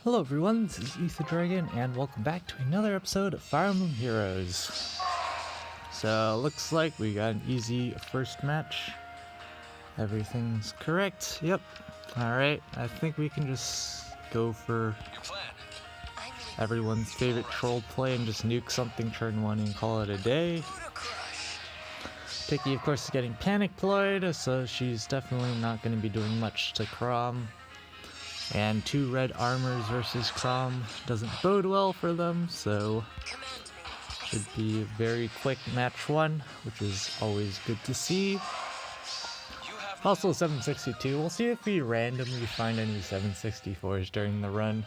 Hello everyone, this is Ether Dragon, and welcome back to another episode of Fire Emblem Heroes. So, looks like we got an easy first match. Everything's correct, yep. Alright, I think we can just go for everyone's favorite troll play and just nuke something turn 1 and call it a day. Tiki, of course, is getting panic deployed, so she's definitely not going to be doing much to Crom. And 2 red armors versus Crom doesn't bode well for them, so should be a very quick match 1, which is always good to see. Also 762, we'll see if we randomly find any 764s during the run,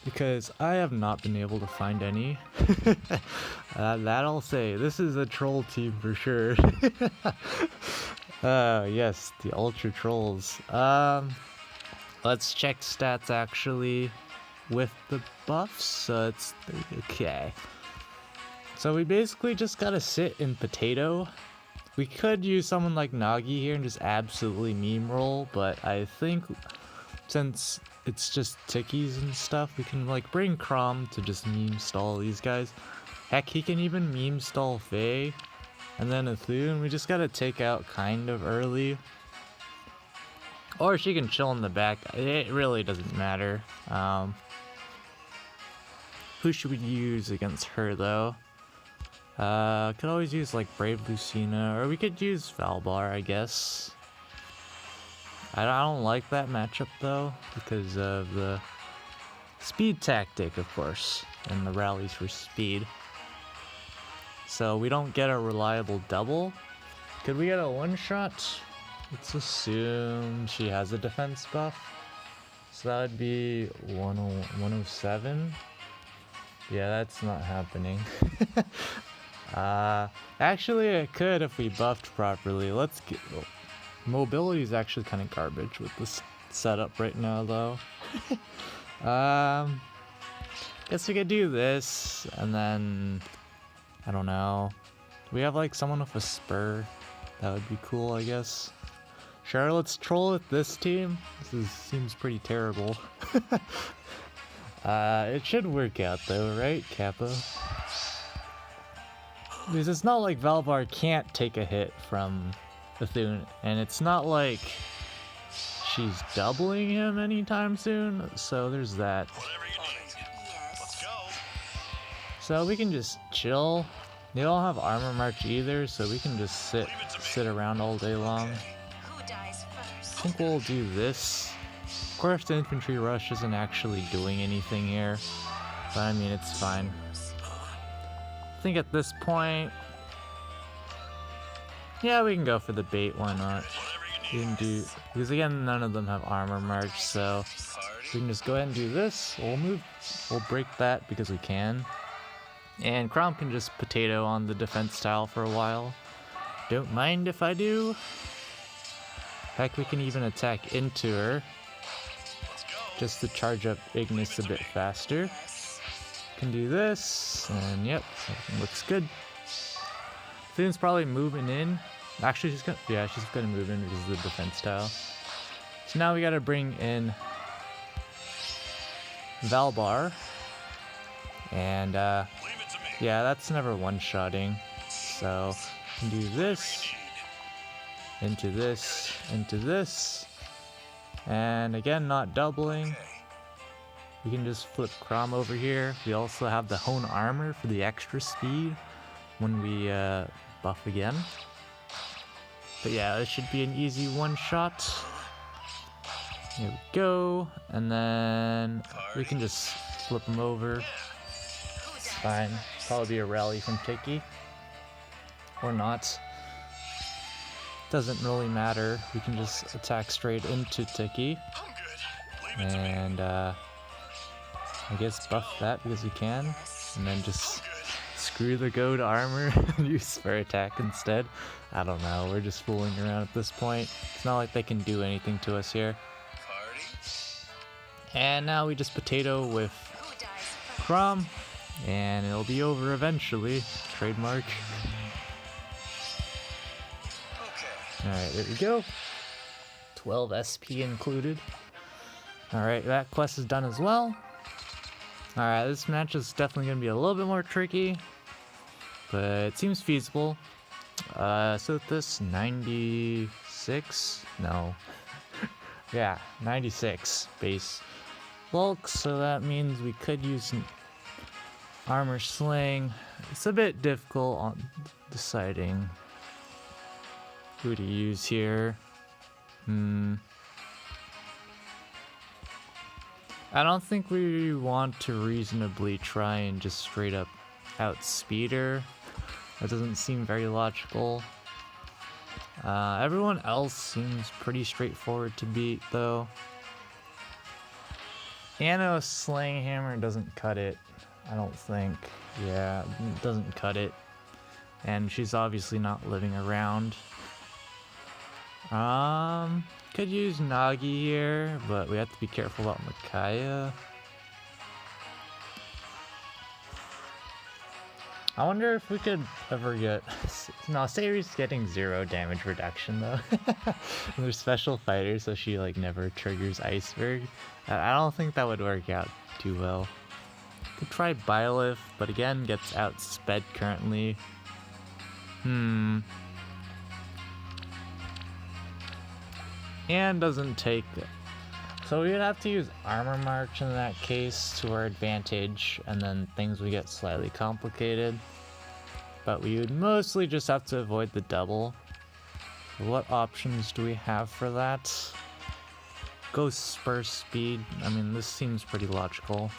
because I have not been able to find any. That I'll say, this is a troll team for sure. Yes, the ultra trolls. Let's check stats actually with the buffs, so it's okay. So we basically just gotta sit in potato. We could use someone like Nagi here and just absolutely meme roll, but I think since it's just tickies and stuff, we can like bring Crom to just meme stall these guys. Heck, he can even meme stall Faye, and then Athun. We just gotta take out kind of early. Or she can chill in the back. It really doesn't matter. Who should we use against her though? Could always use like Brave Lucina, or we could use Valbar, I guess. I don't like that matchup though, because of the speed tactic, of course, and the rallies for speed. So we don't get a reliable double. Could we get a one-shot? Let's assume she has a defense buff. So that would be 107. Yeah, that's not happening. Actually, I could if we buffed properly. Let's get... Mobility is actually kind of garbage with this setup right now, though. Guess we could do this, and then... I don't know. Do we have, like, someone with a spur? That would be cool, I guess. Sure, let's troll with this team. Seems pretty terrible. It should work out though, right, Kappa? Because it's not like Valvar can't take a hit from Athun, and it's not like she's doubling him anytime soon, so there's that. So we can just chill. They don't have armor march either, so we can just sit around all day long. I think we'll do this. Of course, the infantry rush isn't actually doing anything here, but I mean, it's fine. I think at this point, yeah, we can go for the bait, why not? We can do, because again, none of them have armor march, so we can just go ahead and do this. We'll break that because we can. And Crom can just potato on the defense tile for a while. Don't mind if I do. Heck, we can even attack into her, just to charge up Ignis a bit faster. Can do this, and yep, looks good. Thun's probably moving in. Actually, she's gonna move in because of the defense tile. So now we gotta bring in Valbar, and yeah, that's never one-shotting. So we can do this. Into this, and again, not doubling. We can just flip Crom over here. We also have the Hone Armor for the extra speed when we buff again. But yeah, it should be an easy one-shot. Here we go, and then we can just flip him over. It's fine. Probably be a rally from Tiki, or not. Doesn't really matter. We can just attack straight into Tiki, and I guess buff that because we can, and then just screw the goad armor and use spur attack instead. I don't know, we're just fooling around at this point. It's not like they can do anything to us here. And now we just potato with Crom, and it'll be over eventually. Trademark. Alright, there we go. 12 SP included. Alright, that quest is done as well. Alright, this match is definitely going to be a little bit more tricky, but it seems feasible. So this 96? No. Yeah, 96 base bulk, so that means we could use an armor sling. It's a bit difficult on deciding who to use here. I don't think we want to reasonably try and just straight up outspeed her. That doesn't seem very logical. Everyone else seems pretty straightforward to beat, though. Anno's sling hammer doesn't cut it, I don't think. Yeah, it doesn't cut it. And she's obviously not living around. Could use Nagi here, but we have to be careful about Micaiah. I wonder if we could ever get... No, Sayori's getting 0 damage reduction though. They're special fighters, so she like never triggers Iceberg. I don't think that would work out too well. Could try Byleth, but again gets outsped currently. And doesn't take it. So we would have to use Armor March in that case to our advantage, and then things would get slightly complicated. But we would mostly just have to avoid the double. What options do we have for that? Go Spur Speed. I mean, this seems pretty logical.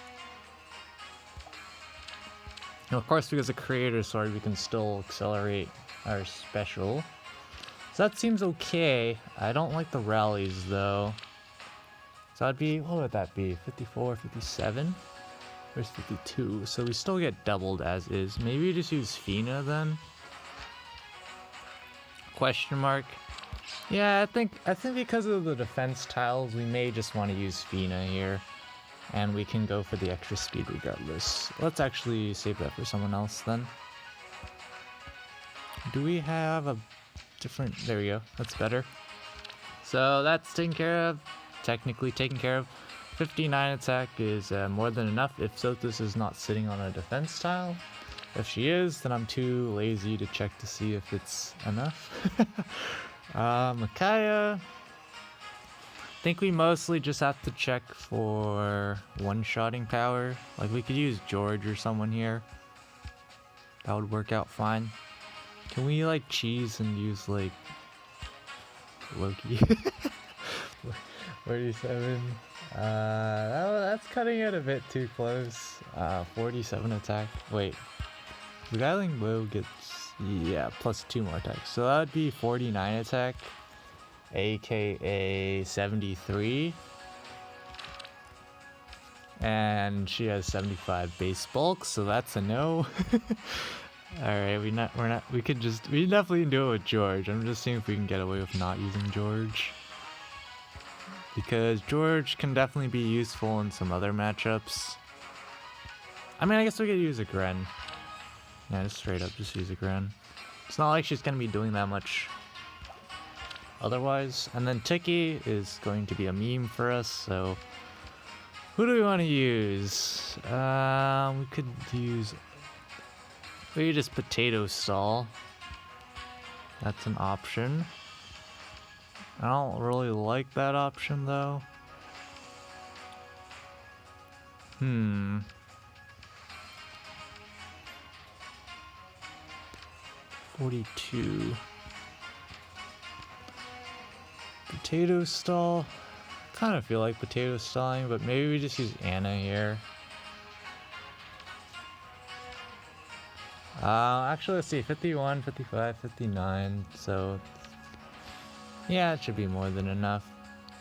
And of course, because of Creator Sword, we can still accelerate our special. So that seems okay. I don't like the rallies though. So that'd be, what would that be? 54, 57? Where's 52? So we still get doubled as is. Maybe just use Fina then? Question mark. Yeah, I think because of the defense tiles, we may just want to use Fina here. And we can go for the extra speed regardless. Let's actually save that for someone else then. Do we have a different... There we go. That's better. So that's taken care of. Technically taken care of. 59 attack is more than enough if Sothis is not sitting on a defense tile. If she is, then I'm too lazy to check to see if it's enough. Micaiah. I think we mostly just have to check for one-shotting power. Like we could use George or someone here. That would work out fine. Can we like cheese and use like Loki? 47. That's cutting it a bit too close. 47 attack. Wait. Beguiling Blow gets, yeah, plus 2 more attacks. So that would be 49 attack, aka 73. And she has 75 base bulk, so that's a no. Alright, we definitely can do it with George. I'm just seeing if we can get away with not using George. Because George can definitely be useful in some other matchups. I mean, I guess we could use a Gren. Yeah, just straight up, just use a Gren. It's not like she's going to be doing that much otherwise. And then Tiki is going to be a meme for us, so... Who do we want to use? We could use... Maybe just Potato Stall. That's an option. I don't really like that option though. 42. Potato Stall. Kind of feel like potato stalling, but maybe we just use Anna here. Actually, let's see, 51, 55, 59, so yeah, it should be more than enough.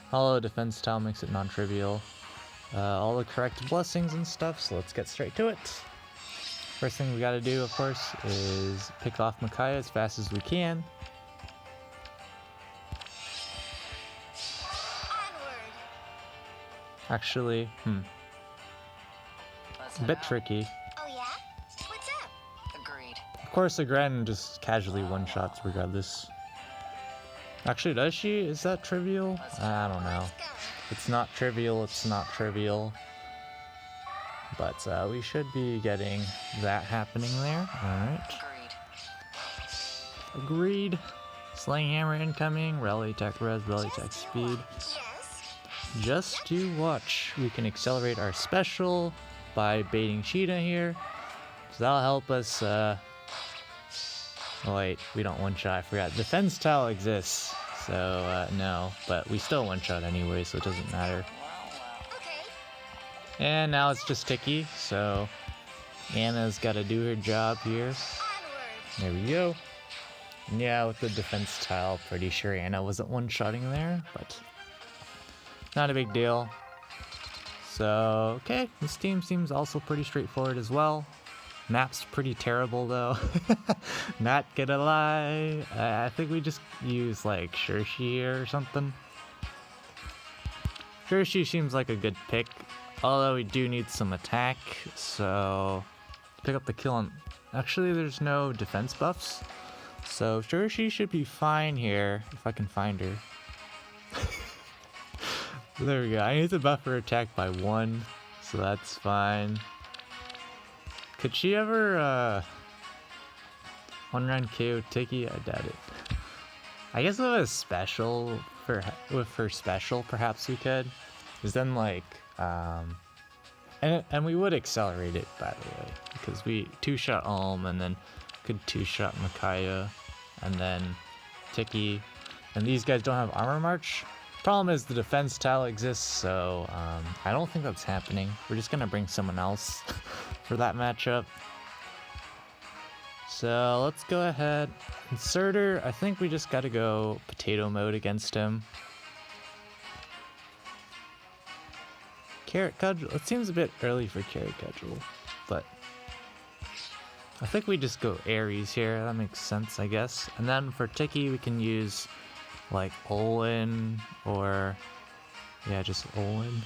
Hollow defense tile makes it non-trivial. All the correct blessings and stuff, so let's get straight to it. First thing we gotta do, of course, is pick off Micaiah as fast as we can. Actually, a bit tricky. Oh yeah? What's up? Agreed. Of course, the Gren just casually one-shots regardless. Actually, does she? Is that trivial? I don't know. It's not trivial, it's not trivial. But we should be getting that happening there. Alright. Agreed. Agreed. Slaying Hammer incoming. Rally attack res, rally attack speed. Yes. Just to watch. We can accelerate our special by baiting Cheetah here. So that'll help us. Oh wait, we don't one shot. I forgot. Defense tile exists. So no. But we still one shot anyway, so it doesn't matter. Okay. And now it's just Tiki. So Anna's got to do her job here. Onward. There we go. Yeah, with the defense tile, pretty sure Anna wasn't one-shotting there, but not a big deal. So, okay, this team seems also pretty straightforward as well. Map's pretty terrible though, not gonna lie. I think we just use like Shershi here or something. Shershi seems like a good pick, although we do need some attack, so pick up the kill on... Actually, there's no defense buffs. So sure, she should be fine here if I can find her. There we go. I need to buff her attack by 1, so that's fine. Could she ever one-run KO Tiki? I doubt it. I guess with a special, with her special, perhaps we could. Because then like, and we would accelerate it, by the way, because we 2-shot Ulm and then could 2-shot Micaiah and then Tiki, and these guys don't have armor march. Problem is the defense tile exists, so I don't think that's happening. We're just gonna bring someone else for that matchup. So let's go ahead. Inserter, I think we just gotta go potato mode against him. Carrot Cudgel, it seems a bit early for Carrot Cudgel, but I think we just go Ares here. That makes sense, I guess. And then for Tiki, we can use like Olin or yeah, just Olin.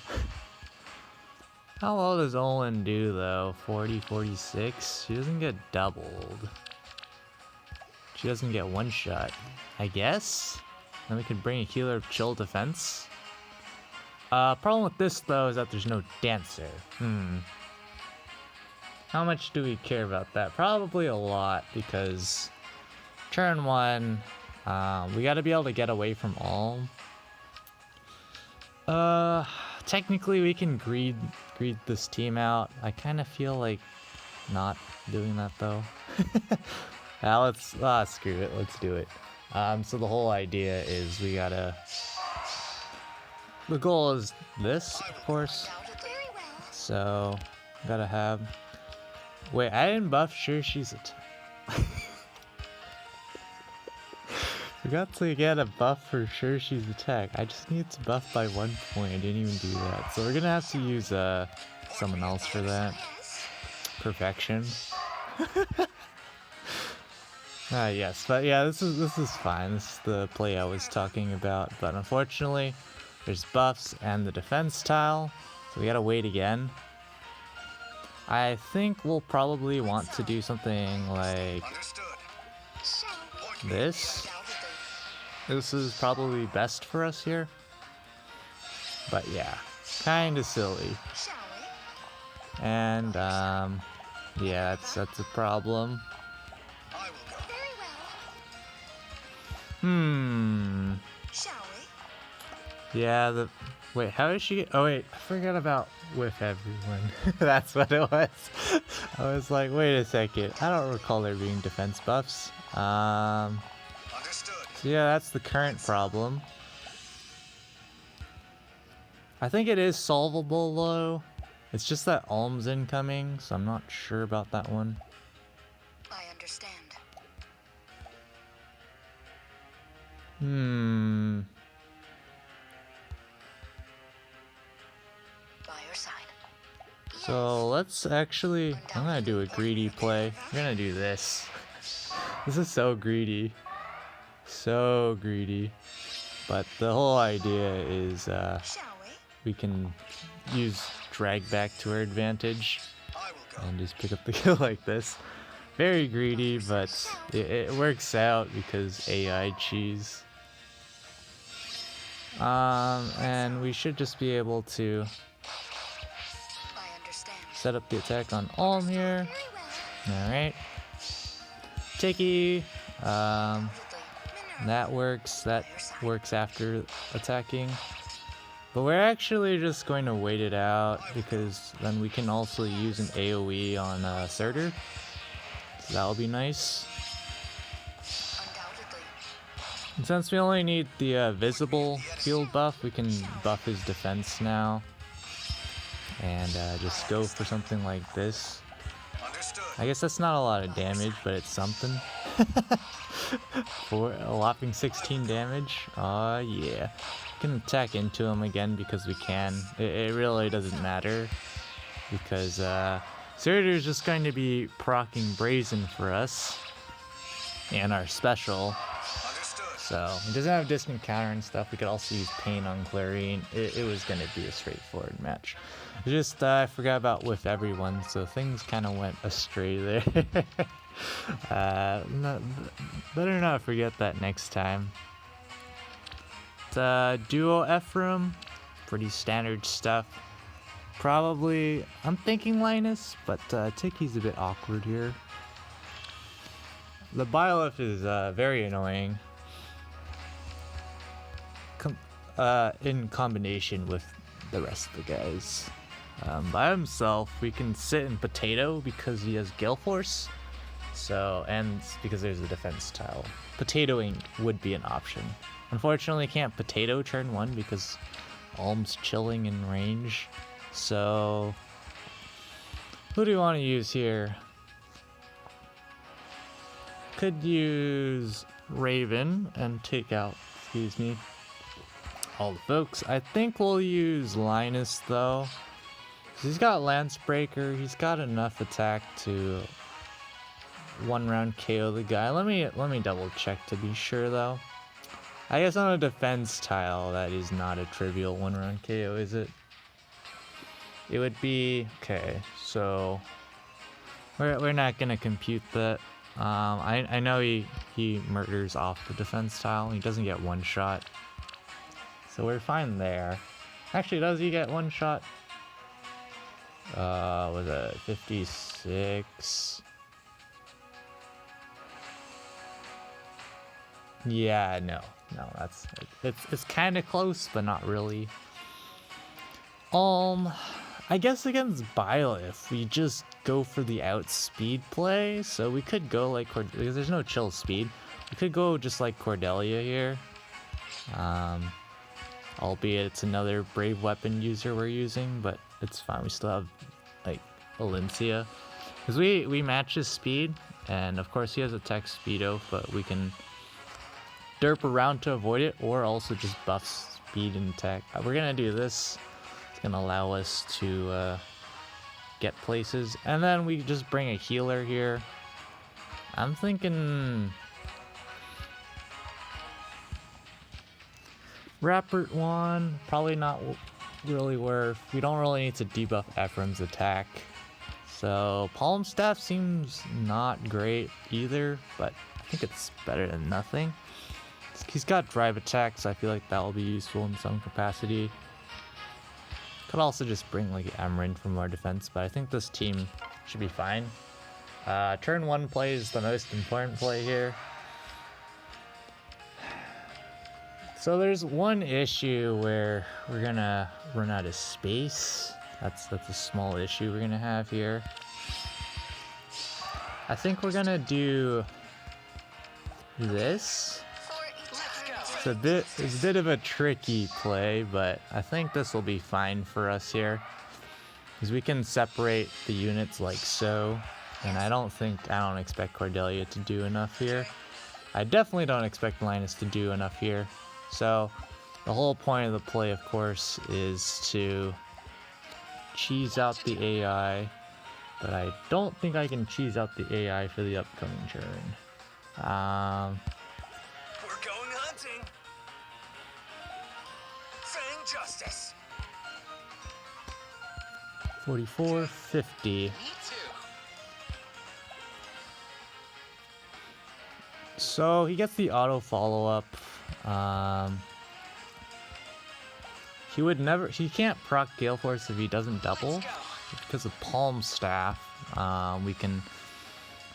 How well does Olin do though? 40, 46? She doesn't get doubled. She doesn't get one shot, I guess. Then we can bring a healer of chill defense. Problem with this though is that there's no dancer. How much do we care about that? Probably a lot, because turn 1, we gotta be able to get away from Ulm. Technically we can greed this team out. I kind of feel like not doing that though. Now let's, screw it, let's do it. So the whole idea is we gotta, the goal is this, of course. So, gotta have, wait, I didn't buff Shershi's attack. Forgot to get a buff for Shershi's attack. I just need to buff by 1 point. I didn't even do that. So we're gonna have to use someone else for that. Perfection. Yes, but yeah, this is fine. This is the play I was talking about. But unfortunately, there's buffs and the defense tile, so we gotta wait again. I think we'll probably want to do something like this. This is probably best for us here. But yeah, kinda silly. And yeah, that's a problem. Yeah, wait, how did she get... Oh wait, I forgot about with everyone. That's what it was. I was like, wait a second. I don't recall there being defense buffs. So yeah, that's the current problem. I think it is solvable though. It's just that Ulm's incoming, so I'm not sure about that one. I understand. By your side. So let's actually, I'm gonna do a greedy play. I'm gonna do this. This is so greedy. So greedy. But the whole idea is we can use drag back to our advantage and just pick up the kill like this. Very greedy, but it works out because AI cheese. And we should just be able to set up the attack on Alm here. Very well. Alright. Tiki. Mineral. That works. That By your side. works after attacking. But we're actually just going to wait it out because then we can also use an AoE on Surtur. So that'll be nice. Undoubtedly. And since we only need the visible field buff, we can buff his defense now. And just go for something like this. Understood. I guess that's not a lot of damage, but it's something. For a whopping 16 damage. Aw, yeah. We can attack into him again because we can. It really doesn't matter. Because Surtur's just going to be proccing Brazen for us. And our special. Understood. So, he doesn't have distant counter and stuff. We could also use Pain on Clarine. It was going to be a straightforward match. Just, I forgot about with everyone, so things kind of went astray there. Better not forget that next time. Duo Ephraim, pretty standard stuff. Probably, I'm thinking Linus, but Tiki's a bit awkward here. The Byleth is very annoying. In combination with the rest of the guys. By himself, we can sit in Potato because he has Gale Force. So, and because there's a defense tile. Potatoing would be an option. Unfortunately, can't Potato turn 1 because Alm's chilling in range. So, who do you want to use here? Could use Raven and take out, excuse me, all the folks. I think we'll use Linus though. He's got Lance Breaker. He's got enough attack to 1 round KO the guy. Let me double check to be sure though. I guess on a defense tile that is not a trivial 1 round KO, is it? It would be okay. So we're not gonna compute that. I know he murders off the defense tile. He doesn't get 1 shot. So we're fine there. Actually, does he get 1 shot? Was it 56? Yeah, no, it's kind of close, but not really. I guess against Byleth, we just go for the outspeed play. So we could go like because there's no chill speed. We could go just like Cordelia here. Albeit it's another brave weapon user we're using, but it's fine. We still have like Valencia. Because we match his speed, and of course he has attack speedo, but we can derp around to avoid it, or also just buff speed and attack. We're gonna do this. It's gonna allow us to get places, and then we just bring a healer here. I'm thinking Rappert 1, probably not really worth. We don't really need to debuff Ephraim's attack. So Palm Staff seems not great either, but I think it's better than nothing. He's got drive attacks, so I feel like that will be useful in some capacity. Could also just bring like Amarin from our defense, but I think this team should be fine. Turn 1 play is the most important play here. So there's one issue where we're gonna run out of space. That's a small issue we're gonna have here. I think we're gonna do this. It's a bit of a tricky play, but I think this will be fine for us here. Because we can separate the units like so. And I don't expect Cordelia to do enough here. I definitely don't expect Linus to do enough here. So the whole point of the play, of course, is to cheese out the AI. But I don't think I can cheese out the AI for the upcoming turn. We're going hunting. Fang justice. 44, 50. Me too. So he gets the auto follow-up. He can't proc Gale Force if he doesn't double. because of Palm Staff, we can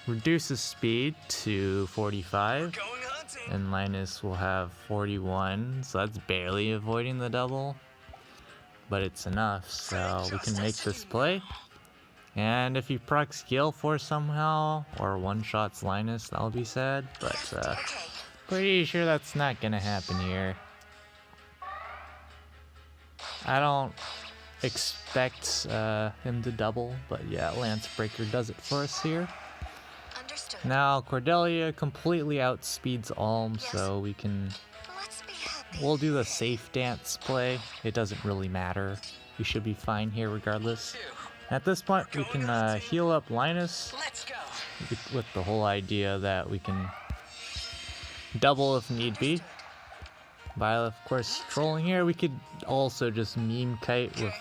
reduce his speed to 45, Going hunting. and Linus will have 41, so that's barely avoiding the double, but it's enough, so we can make this play. And if he procs Gale Force somehow, or one-shots Linus, that'll be sad, but pretty sure that's not gonna happen here. I don't expect him to double, but yeah, Lance Breaker does it for us here. Understood. Now Cordelia completely outspeeds Alm, Yes. so we can. Let's be happy. We'll do the safe dance play. It doesn't really matter. We should be fine here regardless. At this point, we can heal up Linus Let's go. with the whole idea that we can double if need be. By of course trolling here, we could also just meme kite with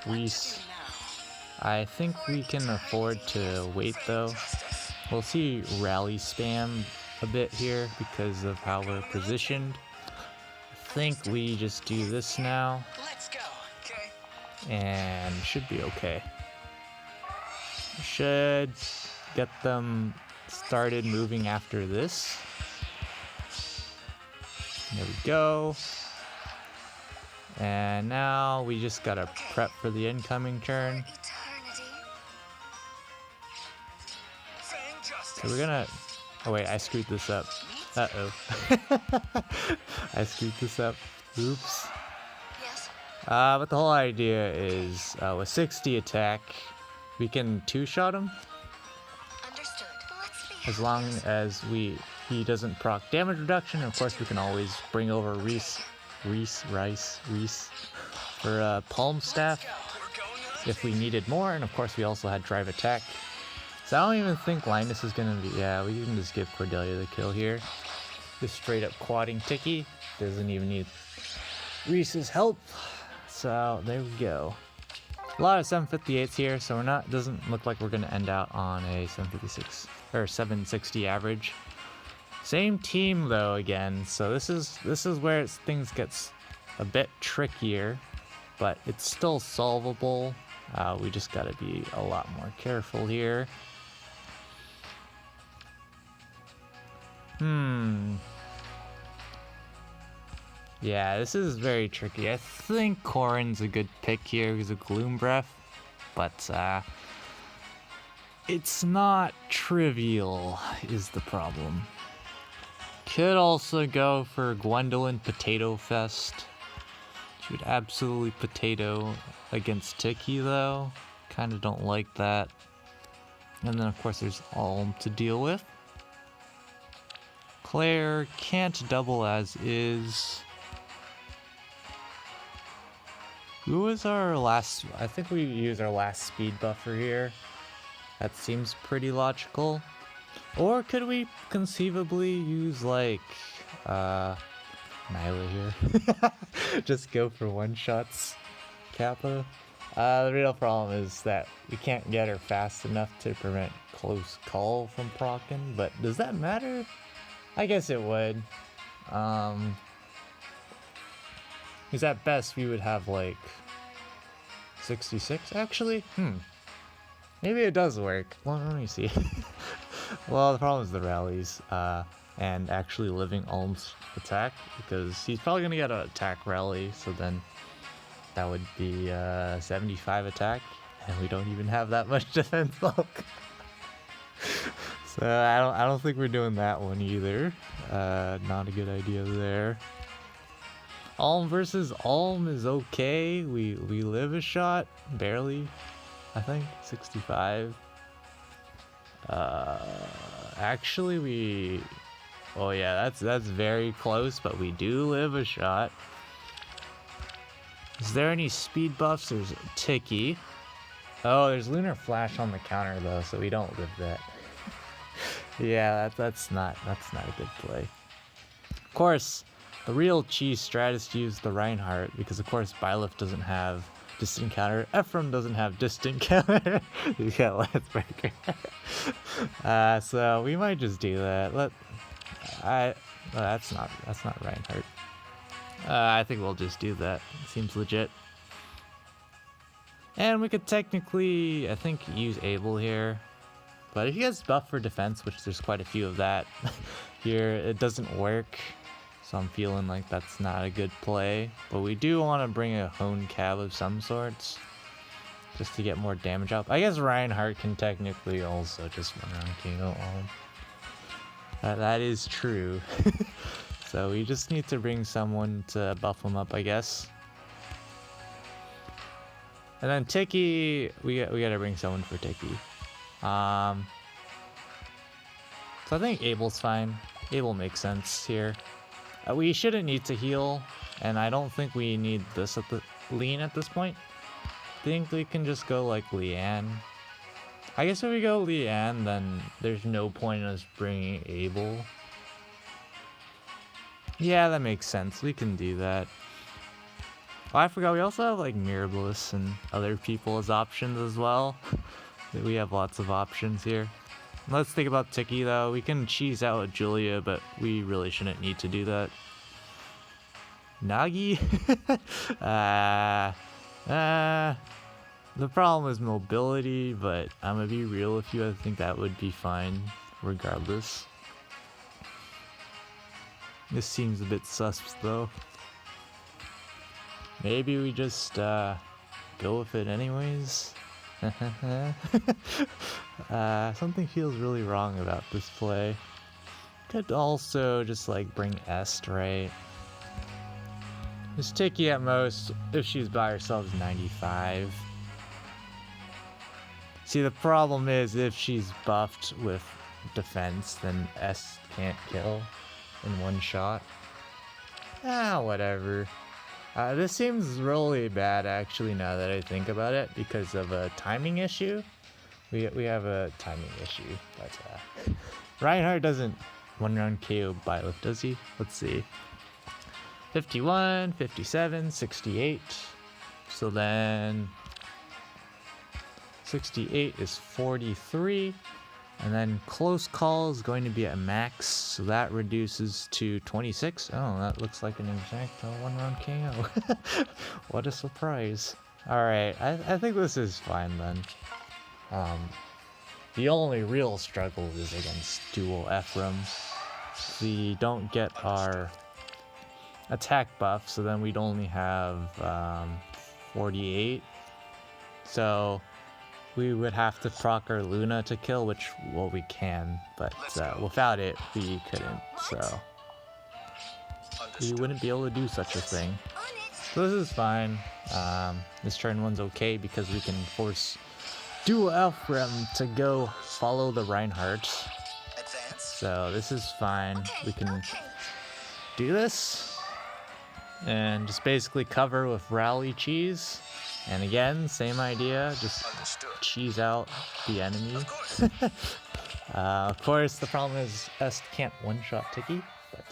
Reese. I think we can afford to wait though. We'll see rally spam a bit here because of how we're positioned. I think we just do this now Let's go. Okay. and should be okay. Should get them started moving after this. There we go. And now we just gotta prep for the incoming turn. Eternity. Fang justice. So we're gonna. Oh wait, I screwed this up. Uh-oh. I screwed this up. Oops. Yes. But the whole idea is with 60 attack, we can two-shot him Understood. Let's be as long as he doesn't proc damage reduction. And of course, we can always bring over Reese for Palm Staff We're going hunting. if we needed more. And of course, we also had drive attack. So I don't even think Linus is gonna be. Yeah, we can just give Cordelia the kill here. Just straight up quadding Tiki. Doesn't even need Reese's help. So there we go. A lot of 758s here, so we're not. Doesn't look like we're gonna end out on a 756 or 760 average. Same team though again. So this is where things gets a bit trickier, but it's still solvable. We just gotta be a lot more careful here. Yeah, this is very tricky. I think Corrin's a good pick here because of Gloom Breath, but it's not trivial is the problem. Could also go for Gwendolyn Potato Fest. She would absolutely potato against Tiki though. Kinda don't like that. And then of course there's Alm to deal with. Claire can't double as is. Who was our last? I think we use our last speed buffer here. That seems pretty logical. Or could we conceivably use like Nyla here? Just go for one shots Kappa. The real problem is that we can't get her fast enough to prevent close call from proccing, but does that matter? I guess it would. Because at best we would have like 66 actually? Maybe it does work. Well, let me see. Well, the problem is the rallies and actually living Alm's attack, because he's probably gonna get an attack rally, so then that would be 75 attack, and we don't even have that much defense bulk. So I don't think we're doing that one either. Not a good idea there. Alm versus Alm is okay. We live a shot barely. I think 65. Actually oh yeah, that's very close, but we do live a shot. Is there any speed buffs? There's Tiki. Oh, there's Lunar Flash on the counter though, so we don't live that. Yeah, that's not a good play. Of course, the real cheese strat is to use the Reinhardt, because of course Byleth doesn't have distant counter. Ephraim doesn't have distant counter. You got Lance Breaker. So we might just do that. That's not Reinhardt. I think we'll just do that. Seems legit. And we could technically, I think, use Able here. But if he gets buff for defense, which there's quite a few of that here, it doesn't work. So I'm feeling like that's not a good play. But we do want to bring a Hone Cab of some sorts, just to get more damage up. I guess Reinhardt can technically also just run around KO all. That is true. So we just need to bring someone to buff him up, I guess. And then Tiki, we gotta bring someone for Tiki. So I think Abel's fine. Able makes sense here. We shouldn't need to heal, and I don't think we need this at the lean at this point. I think we can just go like Leanne. I guess if we go Leanne, then there's no point in us bringing Able. Yeah, that makes sense. We can do that. Oh, I forgot we also have like Mirabilis and other people as options as well. We have lots of options here. Let's think about Tiki though. We can cheese out with Julia, but we really shouldn't need to do that. Nagi? The problem is mobility, but I'm gonna be real with you, I think that would be fine regardless. This seems a bit sus though. Maybe we just go with it anyways. Something feels really wrong about this play. Could also just like bring Est, right? Just Tiki at most, if she's by herself, is 95. See, the problem is if she's buffed with defense, then Est can't kill in one shot. Whatever. This seems really bad actually now that I think about it because of a timing issue. We have a timing issue, but Reinhardt doesn't one round KO Byleth, does he? Let's see. 51, 57, 68. So then 68 is 43. And then close call is going to be at max, so that reduces to 26. Oh, that looks like an exact one round KO. What a surprise. Alright, I think this is fine then. The only real struggle is against dual Ephraim. We don't get our attack buff, so then we'd only have 48. So we would have to proc our Luna to kill, which, well, we can, but without it, we couldn't, so we wouldn't be able to do such a thing. So this is fine. This turn one's okay because we can force dual Ephraim to go follow the Reinhardt. So this is fine. We can do this and just basically cover with Rally Cheese. And again, same idea, just cheese out the enemy. Of course, the problem is Est can't one-shot Tiki, but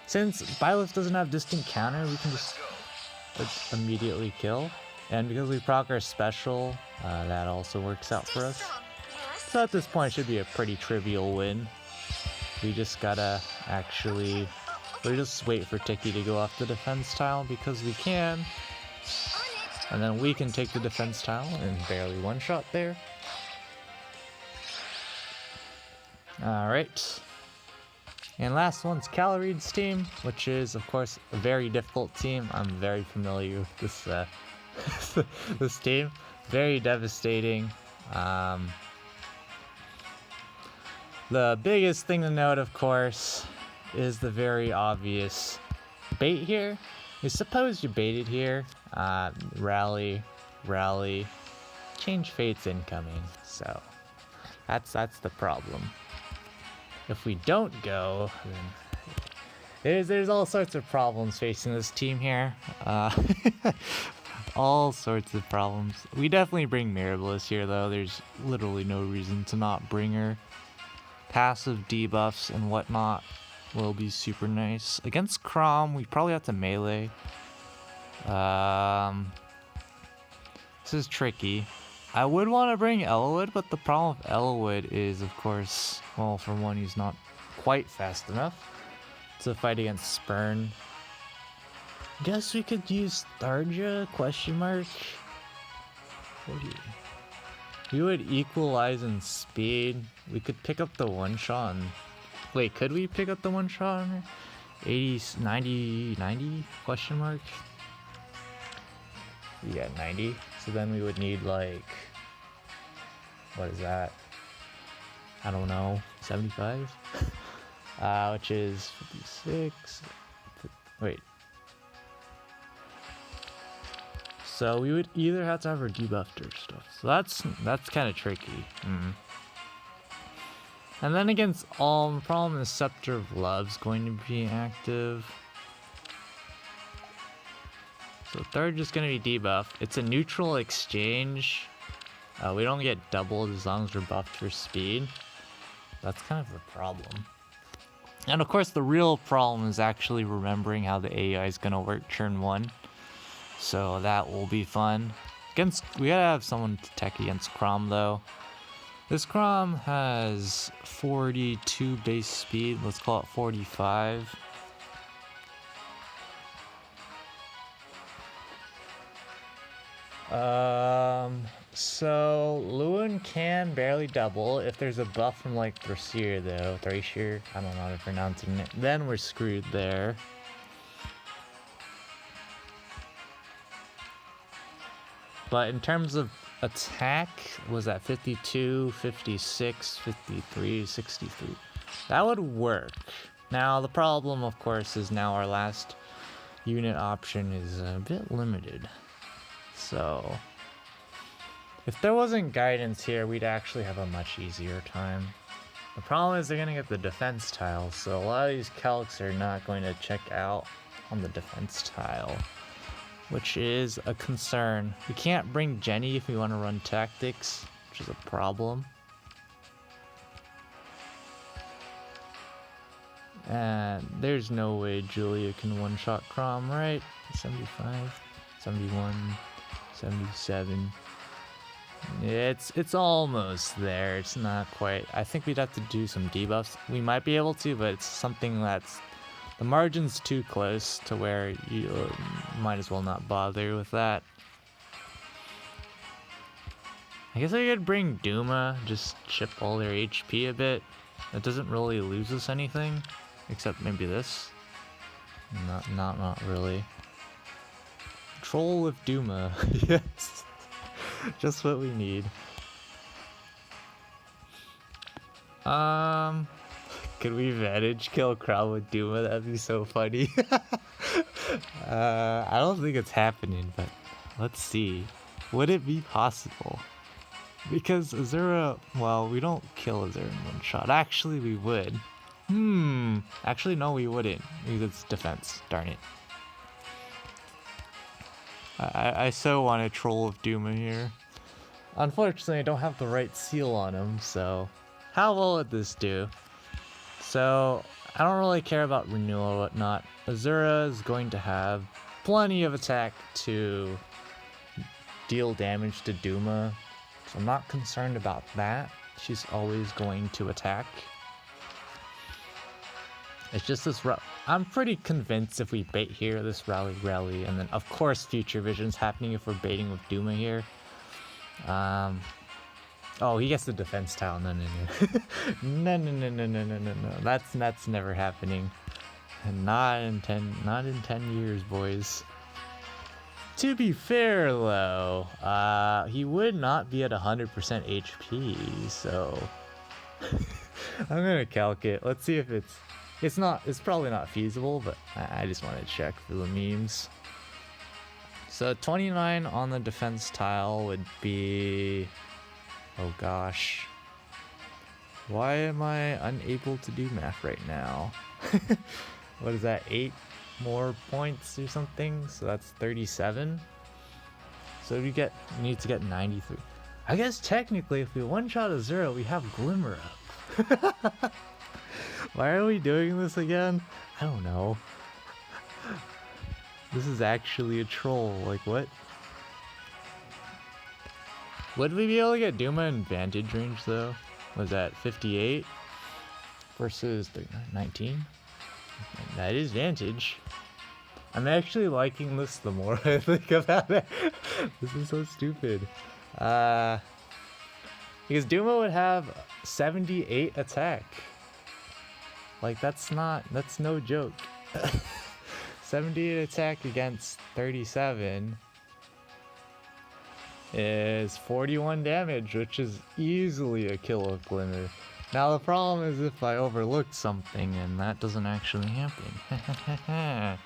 since Byleth doesn't have distant counter, we can just immediately kill. And because we proc our special, that also works out for us. So at this point, it should be a pretty trivial win. We just gotta actually, we just wait for Tiki to go off the defense tile because we can. And then we can take the defense tile and barely one-shot there. Alright. And last one's Caloreed's team, which is, of course, a very difficult team. I'm very familiar with this, this team. Very devastating. The biggest thing to note, of course, is the very obvious bait here. You suppose you baited here. Rally, change fates incoming. So that's the problem. If we don't go, then there's all sorts of problems facing this team here. All sorts of problems. We definitely bring Mirabilis here though. There's literally no reason to not bring her. Passive debuffs and whatnot will be super nice. Against Chrom, we probably have to melee. This is tricky. I would want to bring Elwood, but the problem with Elwood is, of course, well, for one, he's not quite fast enough to fight against Spurn. Guess we could use Tharja, question mark. 40. We would equalize in speed. We could pick up the one shot. Wait, could we pick up the one shot? 80, 90, 90? Question mark? Yeah, 90. So then we would need like, what is that? I don't know, 75? Which is 56. Wait. So we would either have to have her debuffed or stuff. So that's kind of tricky. And then against all, the problem is Scepter of Love's going to be active. So third is going to be debuffed. It's a neutral exchange. We don't get doubled as long as we're buffed for speed. That's kind of the problem. And of course the real problem is actually remembering how the AI is going to work turn 1. So that will be fun. We gotta have someone to tech against Crom though. This Crom has 42 base speed. Let's call it 45. So Lewin can barely double if there's a buff from like Thracier though. Thracier? I don't know how to pronounce it. Then we're screwed there. But in terms of attack, was that 52, 56, 53, 63? That would work. Now the problem of course is now our last unit option is a bit limited. So if there wasn't guidance here, we'd actually have a much easier time. The problem is they're gonna get the defense tile, so a lot of these calcs are not going to check out on the defense tile, which is a concern. We can't bring Jenny if we want to run tactics, which is a problem. And there's no way Julia can one-shot Crom, right? 75, 71, 77. It's almost there. It's not quite. I think we'd have to do some debuffs. We might be able to, but it's something that's... the margin's too close to where you might as well not bother with that. I guess I could bring Duma, just chip all their HP a bit. That doesn't really lose us anything, except maybe this. Not really. Troll with Duma, yes. Just what we need. Could we Vantage kill Crown with Duma? That'd be so funny. I don't think it's happening, but let's see. Would it be possible? Because Azura, well, we don't kill Azura in one shot. Actually, we would. Actually, no, we wouldn't. Because it's defense. Darn it. I so want a Troll of Duma here. Unfortunately, I don't have the right seal on him, so... how well would this do? So, I don't really care about renewal or whatnot. Azura is going to have plenty of attack to deal damage to Duma, so I'm not concerned about that. She's always going to attack. It's just this I'm pretty convinced if we bait here, this rally, and then of course Future Vision's happening if we're baiting with Duma here. Oh, he gets the defense tile. No. No. That's never happening. And not in 10 years, boys. To be fair though, he would not be at 100% HP, so I'm gonna calc it. Let's see if it's probably not feasible, but I just want to check for the memes. So 29 on the defense tile would be, oh gosh, why am I unable to do math right now? What is that, 8 more points or something? So that's 37. So we need to get 93. I guess technically if we one-shot a 0, we have Glimmer up. Why are we doing this again? I don't know. This is actually a troll. Like, what? Would we be able to get Duma in Vantage range, though? Was that 58 versus 19? That is Vantage. I'm actually liking this the more I think about it. This is so stupid. Because Duma would have 78 attack. Like, that's no joke. 78 attack against 37 is 41 damage, which is easily a kill of Glimmer. Now the problem is if I overlooked something, and that doesn't actually happen.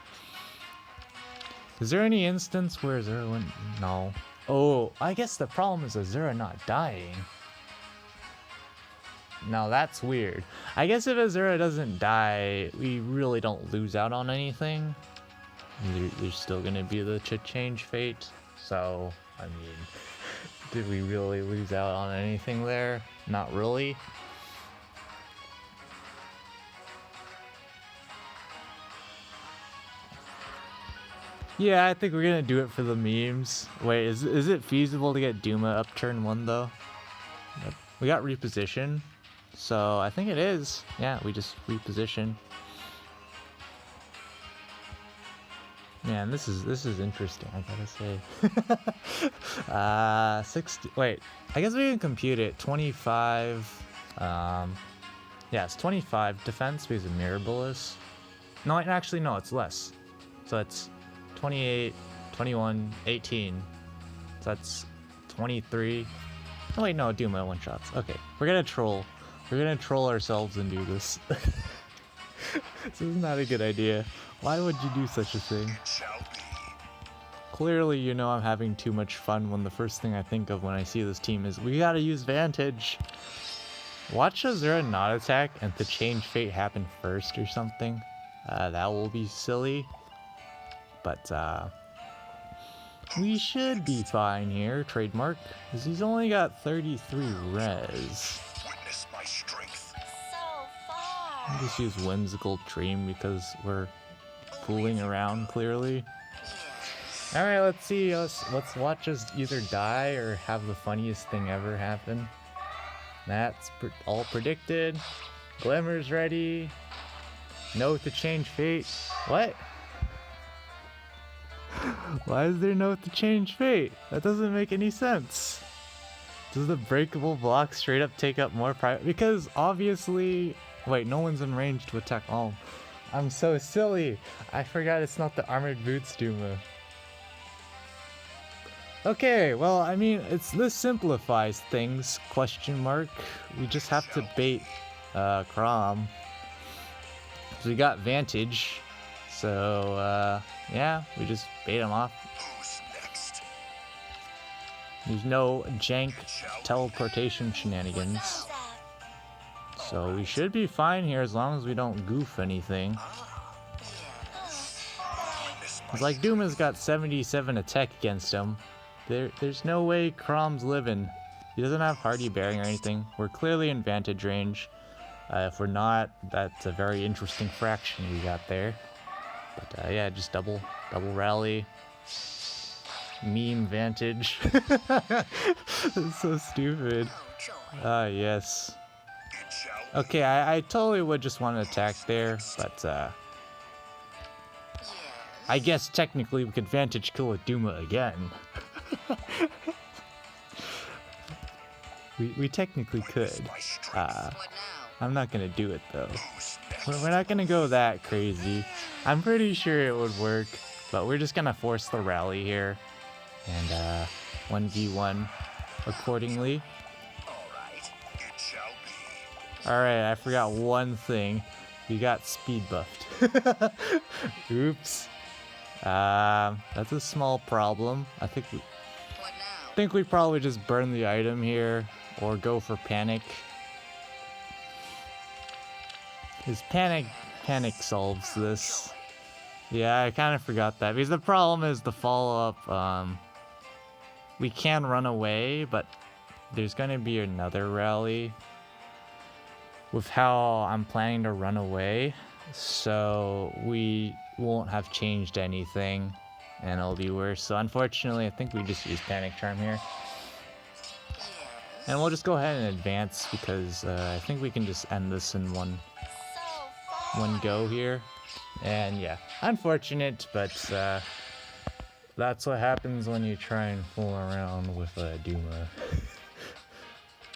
Is there any instance where Azura went? No. Oh, I guess the problem is Azura not dying. Now that's weird. I guess if Azura doesn't die, we really don't lose out on anything. There's still gonna be the change fate. So, I mean, did we really lose out on anything there? Not really. Yeah, I think we're gonna do it for the memes. Wait, is it feasible to get Duma up turn 1 though? We got reposition, so I think it is. Yeah, we just reposition. Man, this is interesting, I gotta say. 60. Wait, I guess we can compute it. 25. Yeah, it's 25 defense because of Mirabilis. No, actually, no, it's less. So it's 28, 21, 18. So that's 23. Oh wait, no, Duma one shots. Okay, we're gonna troll. We're gonna troll ourselves and do this. This is not a good idea. Why would you do such a thing? Clearly, you know I'm having too much fun when the first thing I think of when I see this team is we gotta use Vantage. Watch Azura not attack and the change fate happen first or something. That will be silly. But, we should be fine here, trademark, because he's only got 33 res. Witness my strength. So far. I'll just use Whimsical Dream because we're fooling around, clearly. Yes. Alright, let's see. Let's watch us either die or have the funniest thing ever happen. That's all predicted. Glimmer's ready. Note to change fate. What? Why is there note to change fate? That doesn't make any sense. Does the breakable block straight up take up more priority? Because obviously... Wait, no one's in range to attack all. I'm so silly. I forgot it's not the Armored Boots Duma. Okay, well, I mean, this simplifies things, question mark. We just have to bait Crom. So we got Vantage. So, yeah, we just bait him off. Who's next? There's no jank teleportation shenanigans. So we should be fine here as long as we don't goof anything. It's like Duma's got 77 attack against him. There's no way Crom's living. He doesn't have hardy bearing or anything. We're clearly in Vantage range. If we're not, that's a very interesting fraction we got there. But yeah, just double rally. Meme Vantage. That's so stupid. Ah, yes. Okay, I totally would just want to attack there, but I guess technically we could Vantage kill a Duma again. we technically could. I'm not gonna do it though. We're not gonna go that crazy. I'm pretty sure it would work, but we're just gonna force the rally here and 1v1 accordingly. Alright, I forgot one thing. We got speed buffed. Oops. That's a small problem. I think we probably just burn the item here or go for panic. His panic solves this. Yeah, I kind of forgot that because the problem is the follow-up. We can run away, but there's gonna be another rally with how I'm planning to run away, so we won't have changed anything and it'll be worse. So unfortunately, I think we just use Panic Charm here. And we'll just go ahead and advance because I think we can just end this in one go here. And yeah, unfortunate, but that's what happens when you try and fool around with a Duma.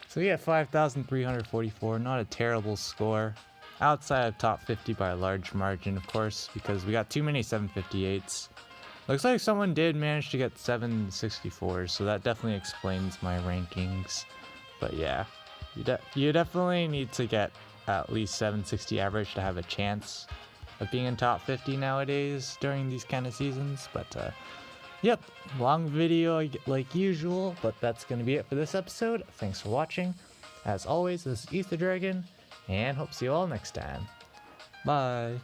So yeah, 5,344, not a terrible score. Outside of top 50 by a large margin, of course, because we got too many 758s. Looks like someone did manage to get 764s, so that definitely explains my rankings. But yeah, you definitely need to get at least 760 average to have a chance of being in top 50 nowadays during these kind of seasons. But yep, long video like usual, but that's going to be it for this episode. Thanks for watching. As always, this is Ether Dragon, and hope to see you all next time. Bye!